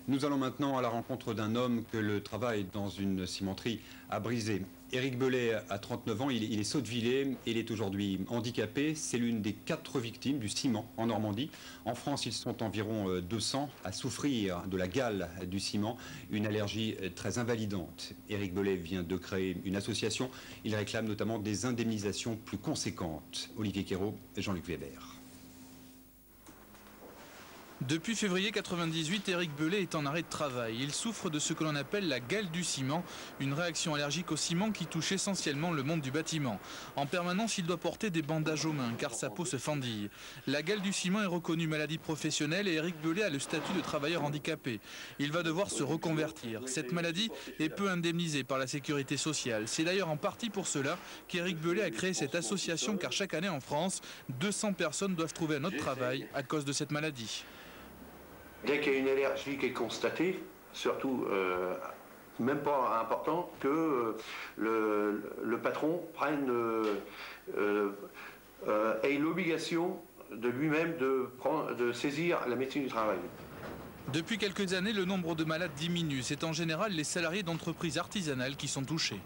Nous allons maintenant à la rencontre d'un homme que le travail dans une cimenterie a brisé. Éric Bellet a 39 ans, il est Sautevillais et il est aujourd'hui handicapé. C'est l'une des 4 victimes du ciment en Normandie. En France, ils sont environ 200 à souffrir de la gale du ciment, une allergie très invalidante. Éric Bellet vient de créer une association. Il réclame notamment des indemnisations plus conséquentes. Olivier Quérault et Jean-Luc Weber. Depuis février 1998, Éric Bellet est en arrêt de travail. Il souffre de ce que l'on appelle la gale du ciment, une réaction allergique au ciment qui touche essentiellement le monde du bâtiment. En permanence, il doit porter des bandages aux mains car sa peau se fendille. La gale du ciment est reconnue maladie professionnelle et Éric Bellet a le statut de travailleur handicapé. Il va devoir se reconvertir. Cette maladie est peu indemnisée par la sécurité sociale. C'est d'ailleurs en partie pour cela qu'Éric Bellet a créé cette association car chaque année en France, 200 personnes doivent trouver un autre travail à cause de cette maladie. Dès qu'il y a une allergie qui est constatée, surtout même pas important, que le patron prenne, ait l'obligation de lui-même de saisir la médecine du travail. Depuis quelques années, le nombre de malades diminue. C'est en général les salariés d'entreprises artisanales qui sont touchés.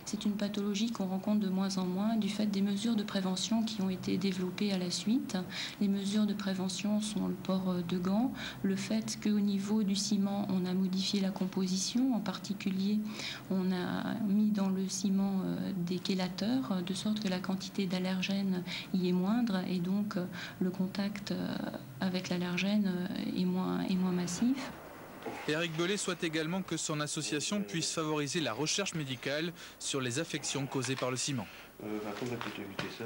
C'est une pathologie qu'on rencontre de moins en moins du fait des mesures de prévention qui ont été développées à la suite. Les mesures de prévention sont le port de gants, le fait qu'au niveau du ciment, on a modifié la composition. En particulier, on a mis dans le ciment des chélateurs, de sorte que la quantité d'allergènes y est moindre et donc le contact avec l'allergène est moins massif. Éric Bellet souhaite également que son association puisse favoriser la recherche médicale sur les affections causées par le ciment. Par contre, on va peut-être éviter ça.